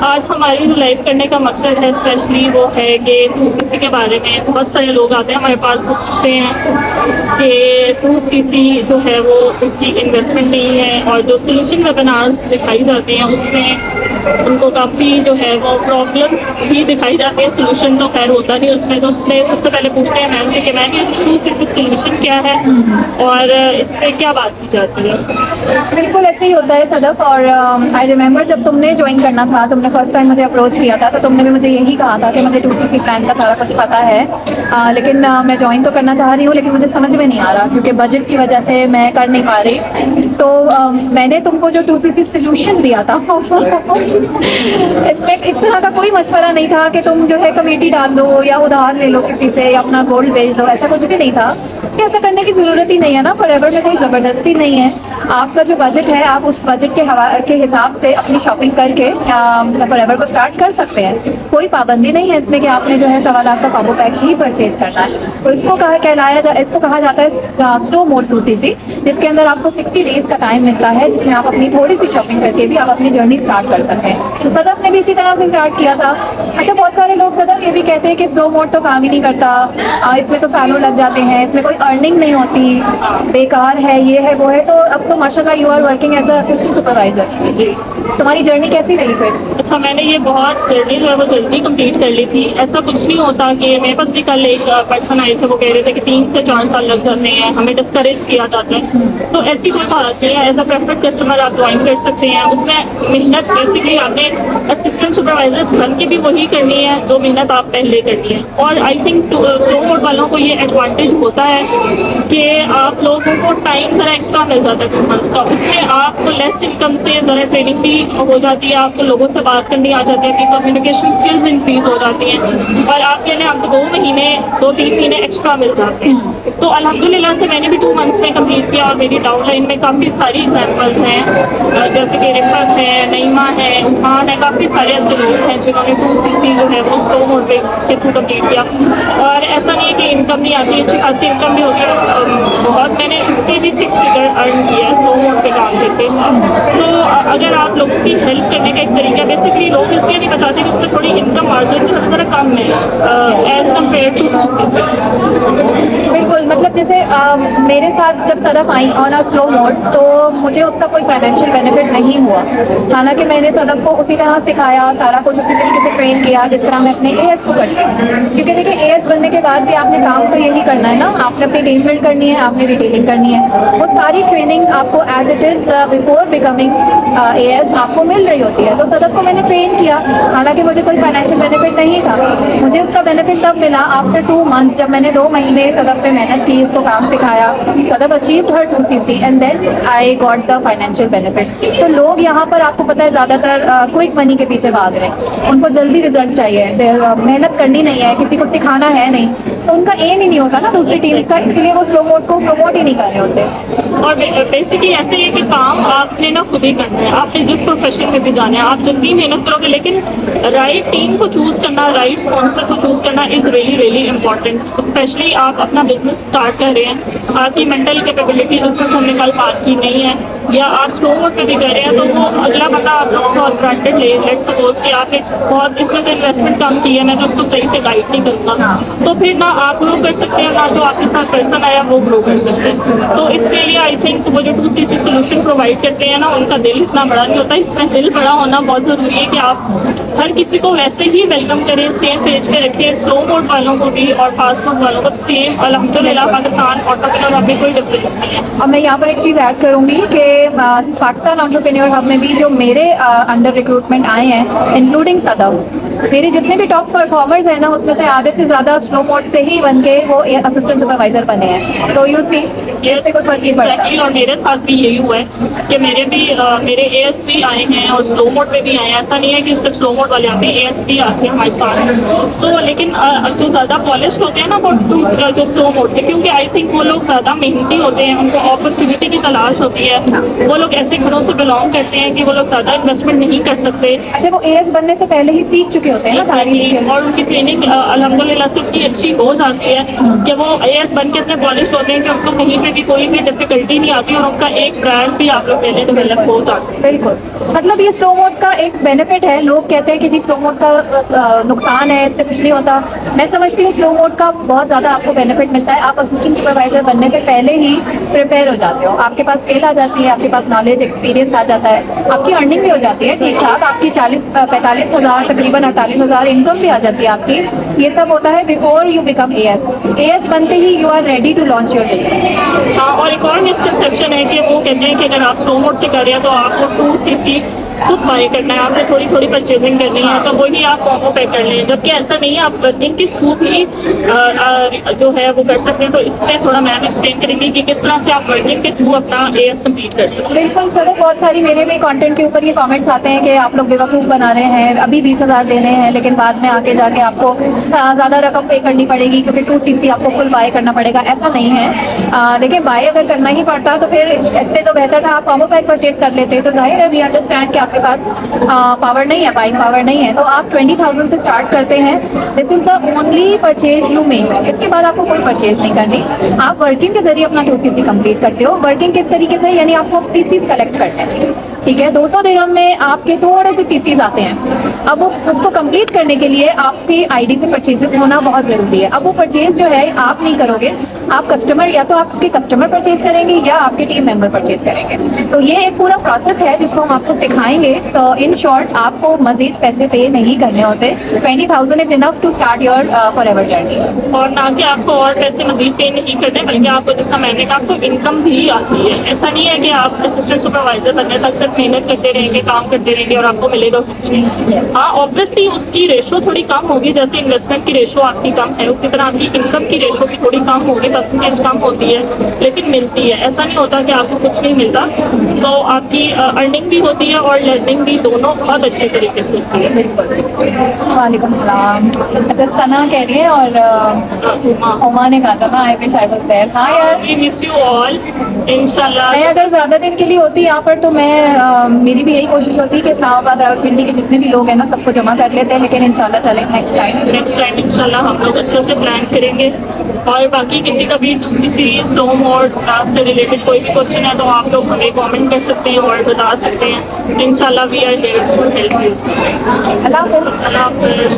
आज हमारी जो लाइव करने का मकसद है स्पेशली वो है कि 2CC के बारे में बहुत सारे लोग आते हैं हमारे पास, वो पूछते हैं कि 2CC जो है वो उसकी इन्वेस्टमेंट नहीं है, और जो सोल्यूशन वेबिनार्स दिखाई जाती हैं उसमें उनको काफ़ी जो है वो प्रॉब्लम्स भी दिखाई जाती है। सोल्यूशन तो खैर होता नहीं उसमें, तो उसमें सबसे पहले पूछते हैं मैम से कि मैम ये 2CC सोल्यूशन क्या है और इस पर क्या बात की जाती है। बिल्कुल ऐसे ही होता है सदफ। और आई रिमेम्बर जब तुमने ज्वाइन करना था, तुमने फर्स्ट टाइम मुझे अप्रोच किया था, तो तुमने भी मुझे यही कहा था कि मुझे 2CC प्लान का सारा कुछ पता है, लेकिन मैं ज्वाइन तो करना चाह रही हूँ, लेकिन मुझे समझ में नहीं आ रहा क्योंकि बजट की वजह से मैं कर नहीं पा रही। तो मैंने तुमको जो 2CC सोल्यूशन दिया था इसमें इस तरह का कोई मशवरा नहीं था कि तुम जो है कमेटी डाल लो या उधार ले लो किसी से या अपना गोल्ड बेच दो, ऐसा कुछ भी नहीं था कि ऐसा करने की ज़रूरत ही नहीं है ना। फॉरएवर में कोई ज़बरदस्ती नहीं है, आपका जो बजट है आप उस बजट के हिसाब से अपनी शॉपिंग करके फॉरएवर को स्टार्ट कर सकते हैं। कोई पाबंदी नहीं है इसमें कि आपने जो है 1.25 लाख का कॉम्बो पैक ही परचेज करना है। तो इसको कहा जाता है स्लो मोड 2CC, जिसके अंदर आपको 60 डेज का टाइम मिलता है, जिसमें आप अपनी थोड़ी सी शॉपिंग करके भी आप अपनी जर्नी स्टार्ट कर सकते हैं। तो सदफ ने भी इसी तरह से स्टार्ट किया था। अच्छा, बहुत सारे लोग सदफ ये भी कहते हैं कि स्लो मोड तो काम ही नहीं करता, इसमें तो सालों लग जाते हैं, इसमें कोई अर्निंग नहीं होती, बेकार है, ये है वो है। तो अब तो माशाल्लाह you are working as a assistant supervisor. जी, तुम्हारी जर्नी कैसी रही फिर? अच्छा, मैंने ये बहुत जर्नी जो है वो जल्दी कंप्लीट कर ली थी। ऐसा कुछ नहीं होता कि मेरे पास भी कल एक पर्सन आए थे, वो कह रहे थे कि 3 से 4 साल लग जाते हैं, हमें डिस्करेज किया जाता है। तो ऐसी कोई बात नहीं है, एज अ प्रेफर्ड कस्टमर आप ज्वाइन कर सकते हैं। उसमें मेहनत बेसिकली आपने असिस्टेंट सुपरवाइजर बन के भी वही करनी है जो मेहनत आप पहले करनी है। और आई थिंक स्लो मोड वालों को ये एडवांटेज होता है कि आप लोगों को टाइम ज़रा एक्स्ट्रा मिल जाता है 2 मंथ्स का, उसमें आपको लेस इनकम से ज़रा ट्रेनिंग भी हो जाती है, आपको लोगों से बात करनी आ जाती है, आपकी कम्युनिकेशन स्किल्स इंक्रीज हो जाती हैं, और आपके लिए आपको 2-3 महीने एक्स्ट्रा मिल जाते हैं। तो अल्हम्दुलिल्लाह से मैंने भी 2 मंथ्स में कंप्लीट किया, और मेरी डाउनलाइन में काफ़ी सारी एग्जाम्पल्स हैं, जैसे कि रिफत है, नईमा है, उस्मान है, काफ़ी सारे ऐसे लोग हैं जिन्होंने 2CC जो है वो स्लो मोड के थ्रू कंप्लीट किया। और ऐसा नहीं है कि इनकम नहीं आती, अच्छी खासी इनकम भी होती है बहुत। मैंने इस पर भी 6 फिगर अर्न किया है स्लो मोड पे काम करके। तो अगर आप लोगों की हेल्प करने का एक तरीका, बेसिकली लोग इसलिए नहीं बताते कि उसमें थोड़ी इनकम मार्जिन जो है ज़रा कम है एज कम्पेयर टू 2CC। बिल्कुल, मतलब जैसे मेरे साथ जब सदफ आई ऑन अ स्लो मोड, तो मुझे उसका कोई फाइनेंशियल बेनिफिट नहीं हुआ। हालांकि मैंने सदफ को उसी तरह सिखाया, सारा कुछ उसी तरीके से ट्रेन किया जिस तरह मैं अपने AS को करती हूँ। क्योंकि देखिए AS बनने के बाद भी आपने काम तो यही करना है ना, आपने अपनी टीम बिल्ड करनी है, आपने रिटेलिंग करनी है। वो सारी ट्रेनिंग आपको as it is before becoming AS आपको मिल रही होती है। तो सदफ को मैंने ट्रेन किया, हालांकि मुझे कोई फाइनेंशियल बेनिफिट नहीं था। मुझे उसका बेनिफिट तब मिला आफ्टर 2 मंथ्स, जब मैंने 2 महीने सदफ पे मेहनत की, उसको काम सिखाया। Sadaf achieved her 2CC and then I got the financial benefit. तो लोग यहाँ पर आपको पता है ज़्यादातर क्विक मनी के पीछे भाग रहे हैं, उनको जल्दी रिजल्ट चाहिए, मेहनत करनी नहीं है, किसी को सिखाना है नहीं, तो उनका एम ही नहीं होता ना दूसरी टीम्स का, इसीलिए वो स्लो मोड को प्रमोट ही नहीं कर रहे होते। और बेसिकली ऐसे है कि काम आपने ना खुद ही करना है, आपने जिस प्रोफेशन में भी जाना है आप जितनी मेहनत करोगे, लेकिन राइट टीम को चूज़ करना, राइट स्पॉन्सर को चूज़ करना इज़ रियली इंपॉर्टेंट। स्पेशली आप अपना बिजनेस स्टार्ट कर रहे हैं, आपकी मेंटल कैपेबिलिटी जिससे हमने कल बात की नहीं है, या आप स्लो मोड पे भी कर रहे हैं, तो वो अगला बंदा आप लोगों को ग्रांटेड ले, लेट्स सपोज कि आप एक बहुत इसमें तो इन्वेस्टमेंट कम की है, मैं तो उसको सही से गाइड नहीं करूँगा, तो फिर ना आप ग्रो कर सकते हैं, ना जो आपके साथ पर्सन आया वो ग्रो कर सकते हैं। तो इसके लिए आई थिंक वो जो 2CC सोल्यूशन प्रोवाइड करते हैं ना, उनका दिल इतना बड़ा नहीं होता, इसमें दिल बड़ा होना बहुत ज़रूरी है कि आप हर किसी को वैसे ही वेलकम करें, सेम पेज पे रखें, स्लो मोड वालों को भी और फास्ट मोड वालों को सेम। अल्हम्दुलिल्लाह पाकिस्तान एंटरप्रेन्योर हब में कोई डिफरेंस नहीं है। अब मैं यहाँ पर एक चीज़ ऐड करूँगी कि पाकिस्तान एंटरप्रेन्योर हब में भी जो मेरे अंडर रिक्रूटमेंट आए हैं, इंक्लूडिंग सदफ, मेरे जितने भी टॉप परफॉर्मर्स हैं ना, उसमें से आधे से ज़्यादा स्लो मोड से ही बन के वो असिस्टेंट सुपरवाइजर बने हैं। तो यू सी, इससे कोई फर्क नहीं पड़ता। और मेरे साथ भी यही हुआ है कि मेरे AS भी आए हैं और स्लो मोड पे भी आए हैं। ऐसा नहीं है कि सिर्फ स्लो मोड वाले आते हैं, AS भी आते हैं हमारे साथ। तो लेकिन जो ज़्यादा पॉलिश होते हैं ना वो जो स्लो मोड से, क्योंकि आई थिंक वो लोग ज़्यादा मेहनती होते हैं, उनको अपॉर्चुनिटी की तलाश होती है, वो लोग ऐसे घरों से बिलोंग करते हैं कि वो लोग ज़्यादा इन्वेस्टमेंट नहीं कर सकते। अच्छा, वो एएस बनने से पहले ही सीख चुके होते हैं ना सारी स्किल। और उनकी ट्रेनिंग अल्हम्दुलिल्लाह से इतनी अच्छी हो जाती है कि वो आईएएस बन के इतने पॉलिश होते हैं कि उनको कहीं पे भी कोई भी डिफिकल्टी नहीं आती और उनका एक ब्रांड भी आप लोग पहले डेवलप हो जाता है। बिल्कुल, मतलब ये स्लो मोड का एक बेनिफिट है। लोग कहते हैं कि जी स्लो मोड का नुकसान है, इससे कुछ नहीं होता। मैं समझती हूँ स्लो मोड का बहुत ज़्यादा आपको बेनिफिट मिलता है। आप असिस्टेंट सुपरवाइजर बनने से पहले ही प्रिपेयर हो जाते हो, आपके पास स्किल आ जाती है, आपके पास नॉलेज एक्सपीरियंस आ जाता है, आपकी अर्निंग भी हो जाती है ठीक ठाक। आपकी 45 हज़ार तकरीबन 48,000 इनकम भी आ जाती है आपकी। ये सब होता है before you become AS. AS बनते ही you are ready to launch your business. हाँ, और एक और मिसकंसेप्शन है कि वो कहते हैं कि अगर आप स्लो मोड से कर रहे हैं तो आपको 2cc खुद बाय करना है, आपने थोड़ी थोड़ी परचेजिंग करनी है, तो वही आप कॉम्बो पैक कर लें। जबकि ऐसा नहीं है, आप वर्किंग के थ्रू भी जो है वो कर सकते हैं। तो इसमें थोड़ा मैम एक्सप्लेन करेंगे कि किस तरह से आप वर्किंग के थ्रू अपना एएस कंप्लीट कर सकते हैं। बिल्कुल सर, बहुत सारी मेरे भी कंटेंट के ऊपर ये कमेंट्स आते हैं कि आप लोग बेवकूफ़ बना रहे हैं, अभी 20,000 देने हैं लेकिन बाद में आके जाके आपको ज़्यादा रकम पे करनी पड़ेगी क्योंकि 2cc आपको फुल बाय करना पड़ेगा। ऐसा नहीं है। देखिए, बाय अगर करना ही पड़ता तो फिर इससे तो बेहतर था आप कॉम्बो पैक परचेज कर लेते। तो जाहिर है वी अंडरस्टैंड कि आपके पास पावर नहीं है, बाइंग पावर नहीं है, तो आप 20,000 से स्टार्ट करते हैं। This is the only purchase you make. इसके बाद आपको कोई परचेज नहीं करनी। आप वर्किंग के जरिए अपना 2cc कंप्लीट करते हो। वर्किंग किस तरीके से, यानी आपको अब सीसीज कलेक्ट करते हैं, ठीक है। 200 दिरहम में आपके थोड़े से सीसीज आते हैं। अब वो उसको कंप्लीट करने के लिए आपके आईडी से परचेजेस होना बहुत ज़रूरी है। अब वो परचेज जो है आप नहीं करोगे, आप कस्टमर, या तो आपके कस्टमर परचेज करेंगे या आपके टीम मेंबर परचेज करेंगे। तो ये एक पूरा प्रोसेस है जिसको हम आपको सिखाएंगे। तो इन शॉर्ट आपको मजीद पैसे पे नहीं करने होते। 20,000 is enough to start your forever journey. और ना कि आपको और पैसे मजीद पे नहीं करने, बल्कि आपको जैसा मैंने कहा आपको इनकम भी आती है। ऐसा नहीं है कि आप असिस्टेंट सुपरवाइजर बनने तक सिर्फ मेहनत करते रहेंगे, काम करते रहेंगे और आपको मिलेगा कुछ नहीं। Yes. हाँ, ऑब्वियसली उसकी रेशो थोड़ी कम होगी, जैसे इन्वेस्टमेंट की रेशो आपकी कम है उसी तरह आपकी इनकम की रेशो भी थोड़ी कम होगी, परसेंटेज कम होती है लेकिन मिलती है। ऐसा नहीं होता कि आपको कुछ नहीं मिलता। तो आपकी अर्निंग भी होती है और लर्निंग भी, दोनों बहुत अच्छे तरीके से होती है। बिल्कुल। वालेकुम सलाम। अच्छा, सना कह रही है और उमा ने कहा था ना I wish I was there. हाँ यार, वी मिस यू ऑल। इंशाल्लाह मैं अगर ज़्यादा दिन के लिए होती यहाँ पर तो मैं मेरी भी यही कोशिश होती कि इस्लामाबाद रावलपिंडी के जितने भी लोग हैं ना सबको जमा कर लेते हैं, लेकिन इंशाल्लाह चलें नेक्स्ट टाइम इंशाल्लाह हम लोग अच्छे से प्लान करेंगे। और बाकी किसी का भी 2cc स्लो मोड से रिलेटेड कोई भी क्वेश्चन है तो आप लोग हमें कमेंट कर सकते हैं और बता सकते हैं। इंशाल्लाह we are here to help you. अल्लाह हाफ़िज़। अल्लाह हाफ़िज़।